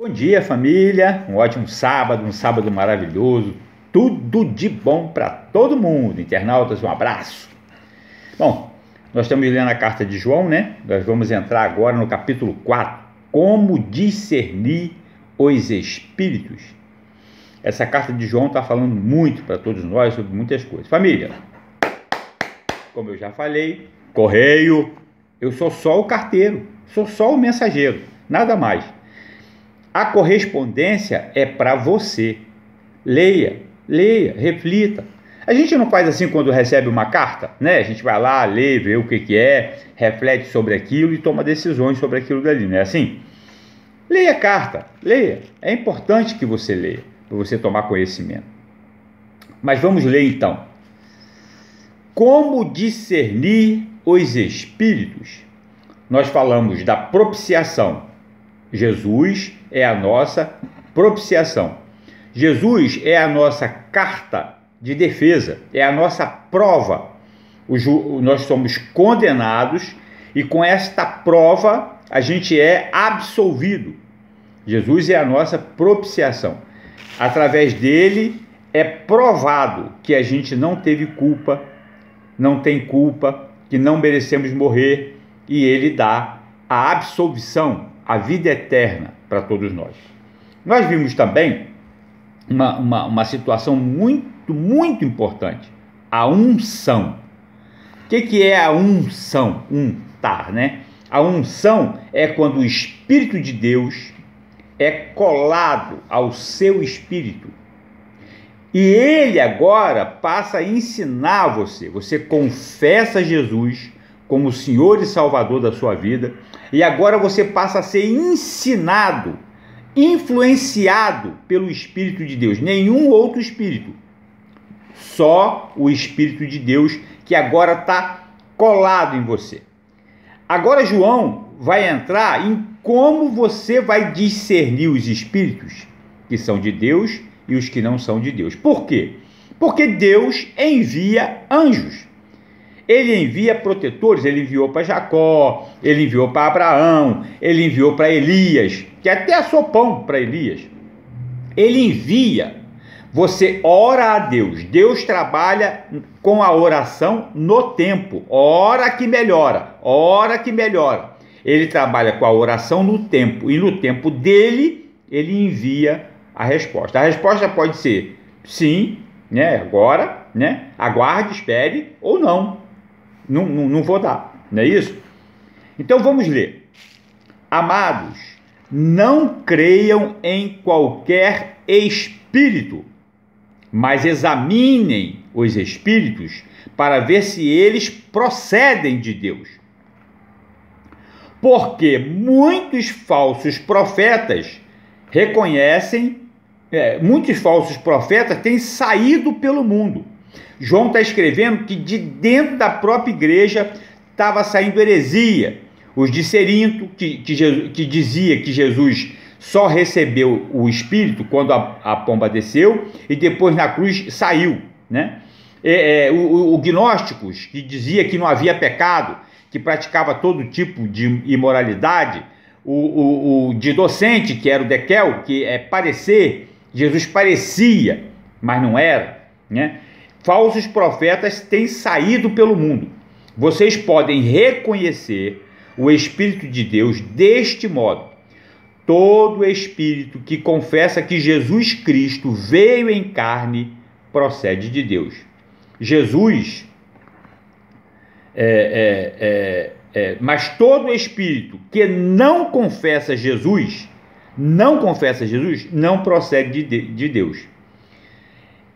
Bom dia, família, um ótimo sábado, um sábado maravilhoso, tudo de bom para todo mundo. Internautas, um abraço. Bom, nós estamos lendo a carta de João, né? Nós vamos entrar agora no capítulo 4, como discernir os espíritos. Essa carta de João está falando muito para todos nós sobre muitas coisas. Família, como eu já falei, correio, eu sou só o carteiro, sou só o mensageiro, nada mais. A correspondência é para você. Leia, reflita. A gente não faz assim quando recebe uma carta, né? A gente vai lá, lê, vê o que é, reflete sobre aquilo e toma decisões sobre aquilo dali, não é assim? Leia a carta, leia. É importante que você leia, para você tomar conhecimento. Mas vamos ler então. Como discernir os espíritos? Nós falamos da propiciação. Jesus é a nossa propiciação. Jesus é a nossa carta de defesa, é a nossa prova. Nós somos condenados e com esta prova a gente é absolvido. Jesus é a nossa propiciação. Através dele é provado que a gente não teve culpa, não tem culpa, que não merecemos morrer, e ele dá a absolvição, a vida eterna para todos nós. Nós vimos também uma situação muito importante, a unção. O que é a unção? Untar, né? A unção é quando o Espírito de Deus é colado ao seu espírito. E ele agora passa a ensinar você. Você confessa Jesus como o Senhor e Salvador da sua vida. E agora você passa a ser ensinado, influenciado pelo Espírito de Deus. Nenhum outro Espírito. Só o Espírito de Deus que agora está colado em você. Agora João vai entrar em como você vai discernir os Espíritos que são de Deus e os que não são de Deus. Por quê? Porque Deus envia anjos. Ele envia protetores, ele enviou para Jacó, ele enviou para Abraão, ele enviou para Elias, que até assou pão para Elias. Ele envia, você ora a Deus, Deus trabalha com a oração no tempo, ora que melhora, Ele trabalha com a oração no tempo, e no tempo dele, ele envia a resposta. A resposta pode ser sim, né, agora, né, aguarde, espere, ou não. Não vou dar, não é isso? Então vamos ler. Amados, não creiam em qualquer espírito, mas examinem os espíritos para ver se eles procedem de Deus. Porque muitos falsos profetas muitos falsos profetas têm saído pelo mundo. João está escrevendo que de dentro da própria igreja estava saindo heresia. Os de Cerinto, que dizia que Jesus só recebeu o Espírito quando a pomba desceu e depois na cruz saiu, né? O gnósticos, que dizia que não havia pecado, que praticava todo tipo de imoralidade. O de docente, que era o Dekel, que é parecer, Jesus parecia, mas não era, né? Falsos profetas têm saído pelo mundo. Vocês podem reconhecer o Espírito de Deus deste modo. Todo espírito que confessa que Jesus Cristo veio em carne procede de Deus. Jesus, mas todo espírito que não confessa Jesus, não procede de Deus.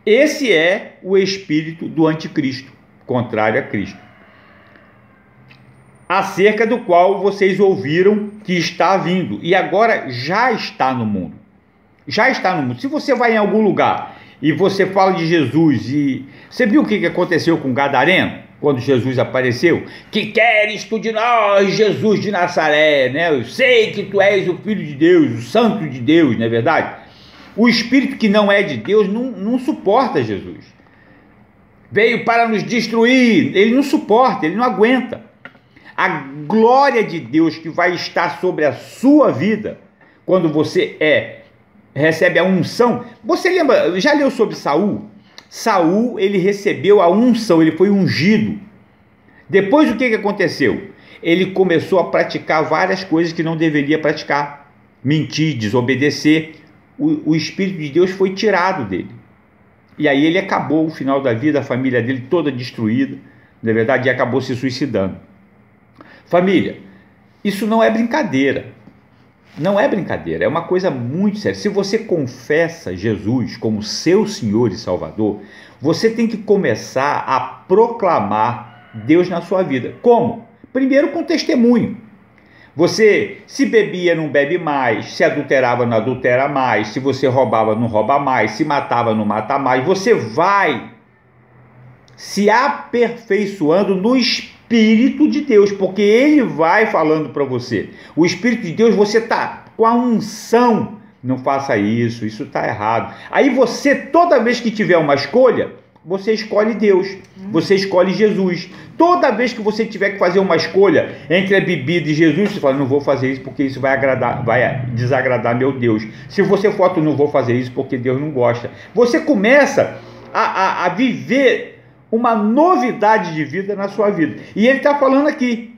Esse é o espírito do anticristo, contrário a Cristo, acerca do qual vocês ouviram que está vindo, e agora já está no mundo. Já está no mundo. Se você vai em algum lugar e você fala de Jesus, e você viu o que aconteceu com Gadareno, quando Jesus apareceu? Que queres tu de nós, Jesus de Nazaré, né? Eu sei que tu és o Filho de Deus, o Santo de Deus, não é verdade? O espírito que não é de Deus não suporta Jesus. Veio para nos destruir, ele não suporta, ele não aguenta. A glória de Deus que vai estar sobre a sua vida quando você recebe a unção. Você lembra, já leu sobre Saul? Saul, ele recebeu a unção, ele foi ungido. Depois o que aconteceu? Ele começou a praticar várias coisas que não deveria praticar. Mentir, desobedecer. O Espírito de Deus foi tirado dele. E aí ele acabou o final da vida, a família dele toda destruída, na verdade, e acabou se suicidando. Família, isso não é brincadeira. Não é brincadeira, é uma coisa muito séria. Se você confessa Jesus como seu Senhor e Salvador, você tem que começar a proclamar Deus na sua vida. Como? Primeiro com testemunho. Você, se bebia, não bebe mais, se adulterava, não adultera mais, se você roubava, não rouba mais, se matava, não mata mais. Você vai se aperfeiçoando no Espírito de Deus, porque Ele vai falando para você. O Espírito de Deus, você está com a unção. Não faça isso, isso está errado. Aí você, toda vez que tiver uma escolha, você escolhe Deus, você escolhe Jesus. Toda vez que você tiver que fazer uma escolha entre a bebida e Jesus, você fala, não vou fazer isso porque isso vai desagradar meu Deus. Se você for, não vou fazer isso porque Deus não gosta. Você começa a viver uma novidade de vida na sua vida. E ele está falando aqui.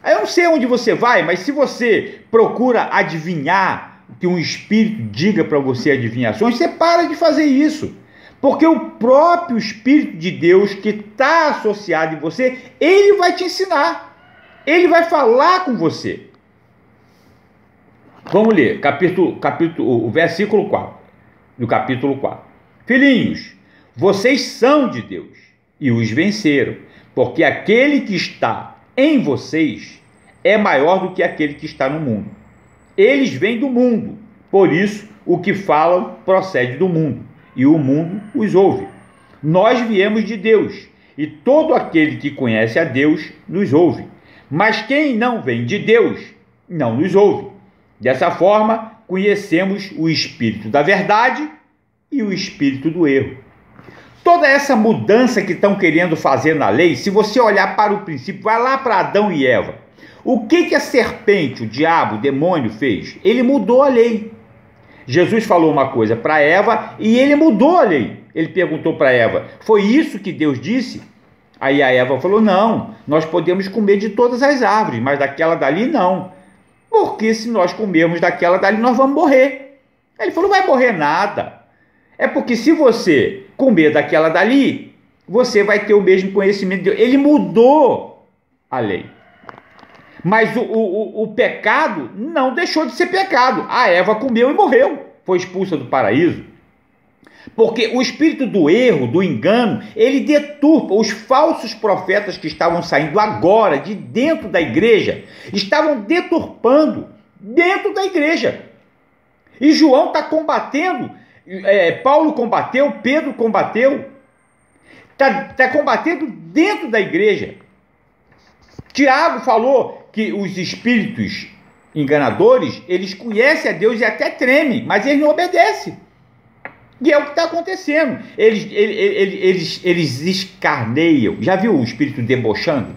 Eu não sei onde você vai, mas se você procura adivinhar, que um espírito diga para você adivinhações, você para de fazer isso. Porque o próprio Espírito de Deus que está associado em você, ele vai te ensinar. Ele vai falar com você. Vamos ler o versículo 4, do capítulo 4. Filhinhos, vocês são de Deus e os venceram, porque aquele que está em vocês é maior do que aquele que está no mundo. Eles vêm do mundo, por isso o que falam procede do mundo, e o mundo os ouve. Nós viemos de Deus, e todo aquele que conhece a Deus nos ouve. Mas quem não vem de Deus, não nos ouve. Dessa forma, conhecemos o espírito da verdade e o espírito do erro. Toda essa mudança que estão querendo fazer na lei, se você olhar para o princípio, vai lá para Adão e Eva. O que a serpente, o diabo, o demônio fez? Ele mudou a lei. Jesus falou uma coisa para Eva e ele mudou a lei. Ele perguntou para Eva, foi isso que Deus disse? Aí a Eva falou, não, nós podemos comer de todas as árvores, mas daquela dali não. Porque se nós comermos daquela dali, nós vamos morrer. Ele falou, não vai morrer nada. É porque se você comer daquela dali, você vai ter o mesmo conhecimento de Deus. Ele mudou a lei. Mas o pecado não deixou de ser pecado. A Eva comeu e morreu. Foi expulsa do paraíso. Porque o espírito do erro, do engano, ele deturpa. Os falsos profetas que estavam saindo agora de dentro da igreja, estavam deturpando dentro da igreja. E João está combatendo, Paulo combateu, Pedro combateu, está combatendo dentro da igreja. Tiago falou que os espíritos enganadores, eles conhecem a Deus e até tremem, mas eles não obedecem. E é o que está acontecendo. Eles escarneiam. Já viu o espírito debochando?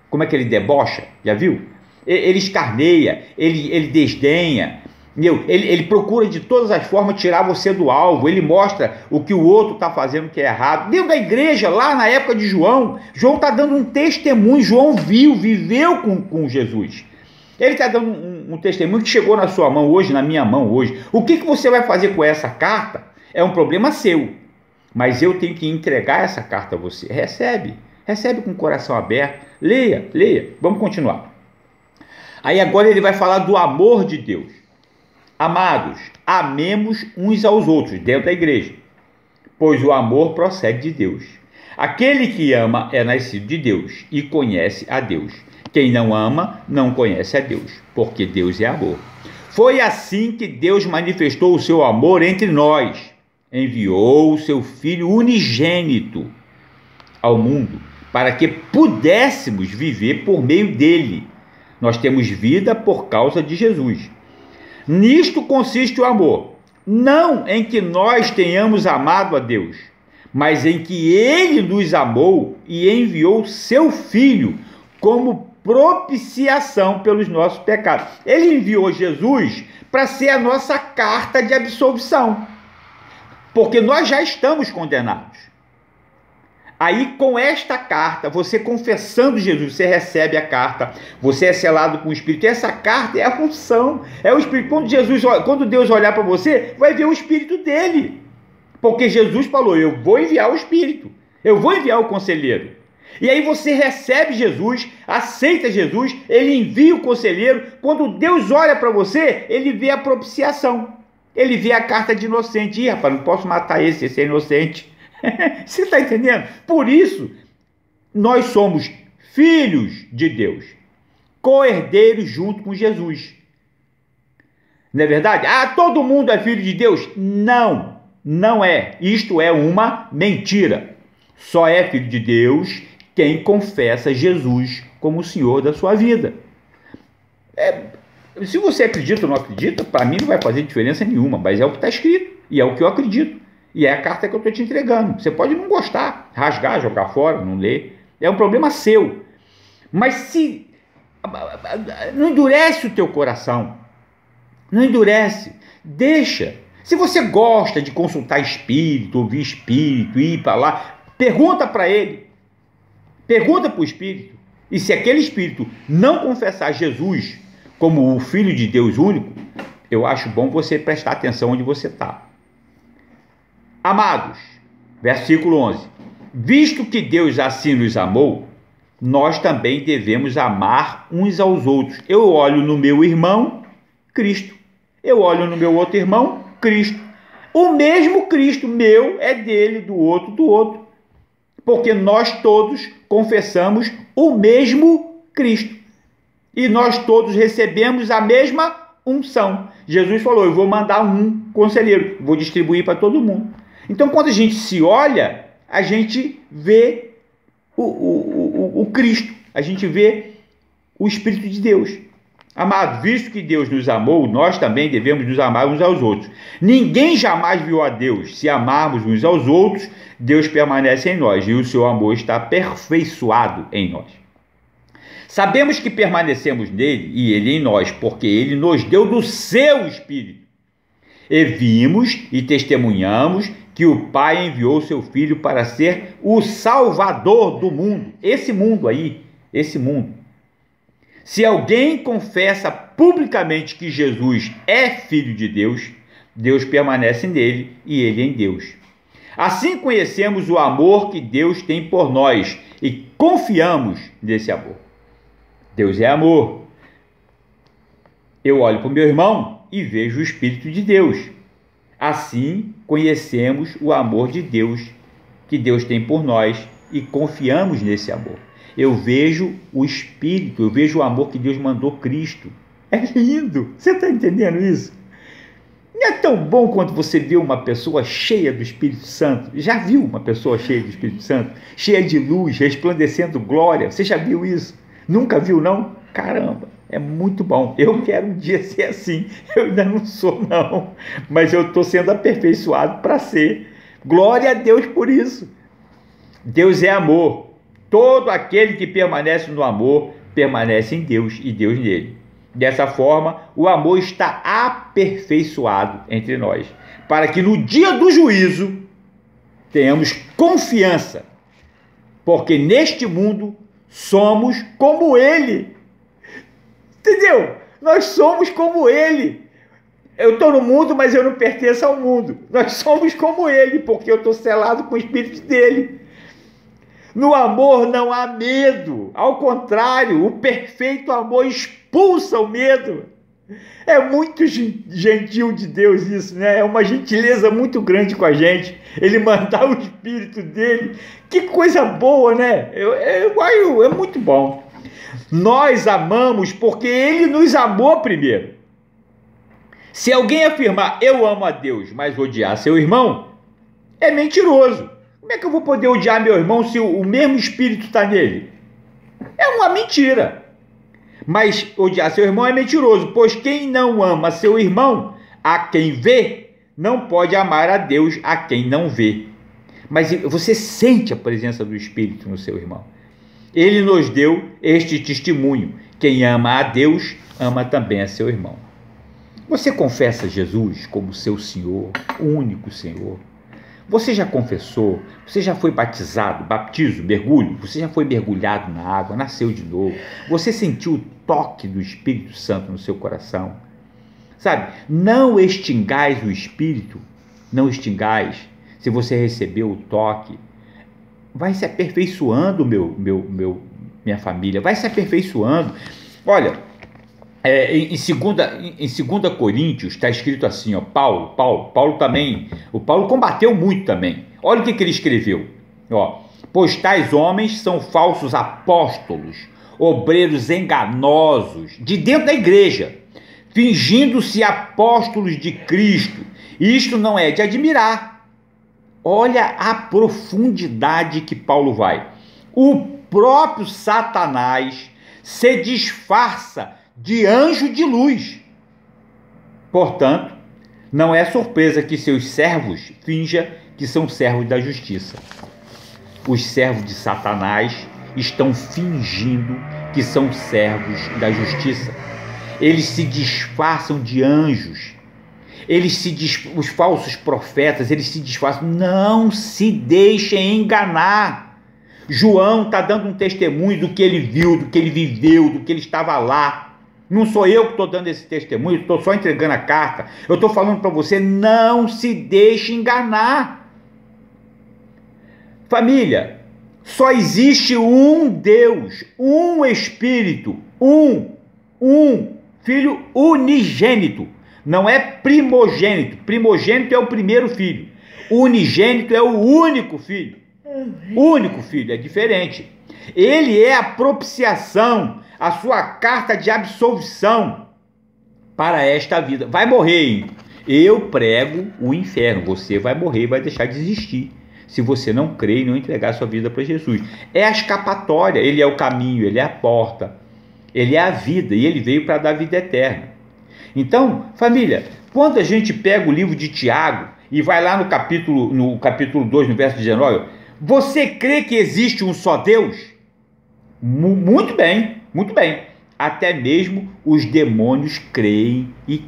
Como é que ele debocha? Já viu? Ele escarneia, ele desdenha. Ele procura de todas as formas tirar você do alvo. Ele mostra o que o outro está fazendo que é errado. Dentro da igreja, lá na época de João, João está dando um testemunho. João viveu com Jesus. Ele está dando um testemunho que chegou na sua mão hoje, na minha mão hoje. O que você vai fazer com essa carta é um problema seu. Mas eu tenho que entregar essa carta a você. Recebe com o coração aberto. Leia. Vamos continuar. Aí agora ele vai falar do amor de Deus. Amados, amemos uns aos outros dentro da igreja, pois o amor procede de Deus. Aquele que ama é nascido de Deus e conhece a Deus. Quem não ama não conhece a Deus, porque Deus é amor. Foi assim que Deus manifestou o seu amor entre nós. Enviou o seu Filho unigênito ao mundo, para que pudéssemos viver por meio dele. Nós temos vida por causa de Jesus. Nisto consiste o amor, não em que nós tenhamos amado a Deus, mas em que Ele nos amou e enviou seu Filho como propiciação pelos nossos pecados. Ele enviou Jesus para ser a nossa carta de absolvição, porque nós já estamos condenados. Aí, com esta carta, você confessando Jesus, você recebe a carta, você é selado com o Espírito. E essa carta é a função, é o Espírito. Quando Deus olhar para você, vai ver o Espírito dele. Porque Jesus falou, eu vou enviar o Espírito, eu vou enviar o conselheiro. E aí você recebe Jesus, aceita Jesus, ele envia o conselheiro. Quando Deus olha para você, ele vê a propiciação. Ele vê a carta de inocente. Ih, rapaz, não posso matar esse é inocente. Você está entendendo? Por isso, nós somos filhos de Deus, co-herdeiros junto com Jesus. Não é verdade? Ah, todo mundo é filho de Deus? Não, não é. Isto é uma mentira. Só é filho de Deus quem confessa Jesus como o Senhor da sua vida. Se você acredita ou não acredita, para mim não vai fazer diferença nenhuma, mas é o que está escrito e é o que eu acredito. E é a carta que eu estou te entregando. Você pode não gostar, rasgar, jogar fora, não ler. É um problema seu. Mas se não endurece o teu coração. Não endurece. Deixa. Se você gosta de consultar espírito, ouvir espírito, ir para lá, pergunta para ele. Pergunta para o espírito. E se aquele espírito não confessar Jesus como o Filho de Deus único, eu acho bom você prestar atenção onde você está. Amados, versículo 11, visto que Deus assim nos amou, nós também devemos amar uns aos outros. Eu olho no meu irmão, Cristo. Eu olho no meu outro irmão, Cristo. O mesmo Cristo, meu é dele, do outro. Porque nós todos confessamos o mesmo Cristo. E nós todos recebemos a mesma unção. Jesus falou, eu vou mandar um conselheiro, vou distribuir para todo mundo. Então, quando a gente se olha, a gente vê o Cristo, a gente vê o Espírito de Deus. Amado, visto que Deus nos amou, nós também devemos nos amar uns aos outros. Ninguém jamais viu a Deus. Se amarmos uns aos outros, Deus permanece em nós e o seu amor está aperfeiçoado em nós. Sabemos que permanecemos nele e ele em nós, porque ele nos deu do seu Espírito. E vimos e testemunhamos que o Pai enviou seu Filho para ser o Salvador do mundo. Esse mundo aí, esse mundo. Se alguém confessa publicamente que Jesus é Filho de Deus, Deus permanece nele e ele em Deus. Assim conhecemos o amor que Deus tem por nós e confiamos nesse amor. Deus é amor. Eu olho para o meu irmão e vejo o Espírito de Deus. Assim conhecemos o amor de Deus que Deus tem por nós e confiamos nesse amor. Eu vejo o Espírito, eu vejo o amor que Deus mandou Cristo. É lindo, você está entendendo isso? Não é tão bom quando você vê uma pessoa cheia do Espírito Santo. Já viu uma pessoa cheia do Espírito Santo? Cheia de luz, resplandecendo glória. Você já viu isso? Nunca viu, não? Caramba, é muito bom. Eu quero um dia ser assim. Eu ainda não sou, não. Mas eu estou sendo aperfeiçoado para ser. Glória a Deus por isso. Deus é amor. Todo aquele que permanece no amor, permanece em Deus e Deus nele. Dessa forma, o amor está aperfeiçoado entre nós, para que no dia do juízo tenhamos confiança, porque neste mundo somos como ele. Entendeu? Nós somos como ele. Eu estou no mundo, mas eu não pertenço ao mundo. Nós somos como ele, porque eu estou selado com o Espírito dele. No amor não há medo, ao contrário, o perfeito amor expulsa o medo. É muito gentil de Deus isso, né? É uma gentileza muito grande com a gente, ele mandar o Espírito dele. Que coisa boa, né? É muito bom. Nós amamos porque ele nos amou primeiro. Se alguém afirmar, eu amo a Deus, mas odiar seu irmão, é mentiroso. Como é que eu vou poder odiar meu irmão se o mesmo Espírito está nele? É uma mentira. Mas odiar seu irmão é mentiroso, pois quem não ama seu irmão, a quem vê, não pode amar a Deus a quem não vê. Mas você sente a presença do Espírito no seu irmão. Ele nos deu este testemunho. Quem ama a Deus, ama também a seu irmão. Você confessa Jesus como seu Senhor, o único Senhor? Você já confessou? Você já foi batizado? Batismo, mergulho? Você já foi mergulhado na água? Nasceu de novo? Você sentiu o toque do Espírito Santo no seu coração? Sabe, não extingais o Espírito, não extingais. Se você recebeu o toque, vai se aperfeiçoando, minha família, vai se aperfeiçoando. Olha, em 2 Coríntios está escrito assim, ó, Paulo também, o Paulo combateu muito também. Olha o que ele escreveu, ó: pois tais homens são falsos apóstolos, obreiros enganosos, de dentro da igreja, fingindo-se apóstolos de Cristo. Isto não é de admirar. Olha a profundidade que Paulo vai. O próprio Satanás se disfarça de anjo de luz. Portanto, não é surpresa que seus servos finjam que são servos da justiça. Os servos de Satanás estão fingindo que são servos da justiça. Eles se disfarçam de anjos. Os falsos profetas, eles se disfarçam. Não se deixem enganar. João está dando um testemunho do que ele viu, do que ele viveu, do que ele estava lá. Não sou eu que estou dando esse testemunho, estou só entregando a carta. Eu estou falando para você, não se deixe enganar. Família, só existe um Deus, um Espírito, um Filho unigênito. Não é primogênito. Primogênito é o primeiro filho. Unigênito é o único filho. Único filho, é diferente. Ele é a propiciação, a sua carta de absolvição para esta vida. Vai morrer, hein? Eu prego o inferno. Você vai morrer e vai deixar de existir, se você não crer e não entregar sua vida para Jesus. É a escapatória. Ele é o caminho, ele é a porta, ele é a vida, e ele veio para dar vida eterna. Então, família, quando a gente pega o livro de Tiago e vai lá no capítulo 2, no verso 19, você crê que existe um só Deus? Muito bem, muito bem. Até mesmo os demônios creem e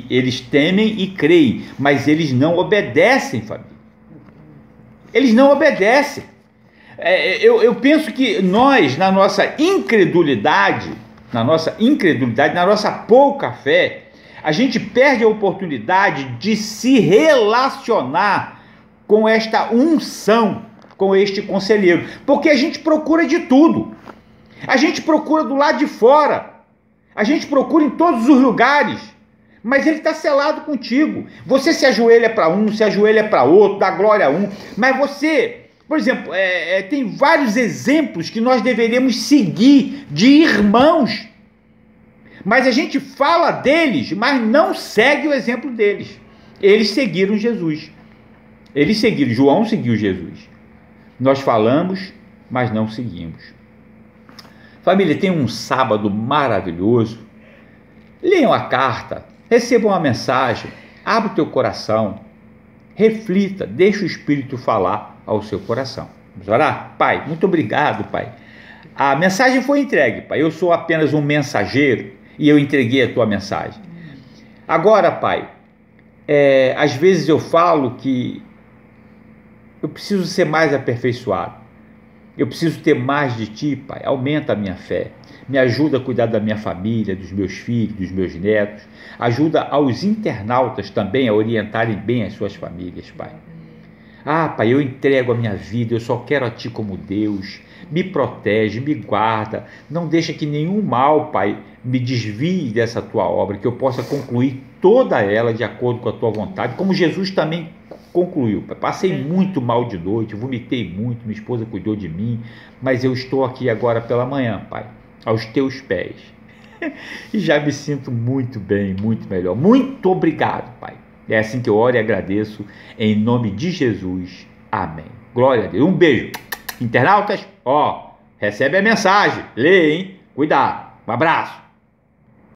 eles temem e creem, mas eles não obedecem, família. Eles não obedecem. Eu penso que nós, na nossa incredulidade, na nossa pouca fé, a gente perde a oportunidade de se relacionar com esta unção, com este conselheiro, porque a gente procura de tudo. A gente procura do lado de fora, a gente procura em todos os lugares, mas ele está selado contigo. Você se ajoelha para um, se ajoelha para outro, dá glória a um, mas você, por exemplo, tem vários exemplos que nós deveríamos seguir de irmãos, mas a gente fala deles, mas não segue o exemplo deles. Eles seguiram Jesus. João seguiu Jesus. Nós falamos, mas não seguimos. Família, tem um sábado maravilhoso. Leiam a carta, recebam a mensagem, abra o teu coração, reflita, deixa o Espírito falar ao seu coração. Vamos orar? Pai, muito obrigado, Pai. A mensagem foi entregue, Pai. Eu sou apenas um mensageiro e eu entreguei a tua mensagem. Agora, Pai, às vezes eu falo que eu preciso ser mais aperfeiçoado. Eu preciso ter mais de Ti, Pai. Aumenta a minha fé. Me ajuda a cuidar da minha família, dos meus filhos, dos meus netos. Ajuda aos internautas também a orientarem bem as suas famílias, Pai. Pai, eu entrego a minha vida, eu só quero a Ti como Deus. Me protege, me guarda. Não deixa que nenhum mal, Pai, me desvie dessa Tua obra, que eu possa concluir toda ela de acordo com a Tua vontade, como Jesus também concluiu. Pai, passei muito mal de noite, vomitei muito, minha esposa cuidou de mim, mas eu estou aqui agora pela manhã, Pai, aos Teus pés. E já me sinto muito bem, muito melhor. Muito obrigado, Pai. É assim que eu oro e agradeço, em nome de Jesus. Amém. Glória a Deus. Um beijo. Internautas, recebe a mensagem. Lê, hein? Cuidado. Um abraço.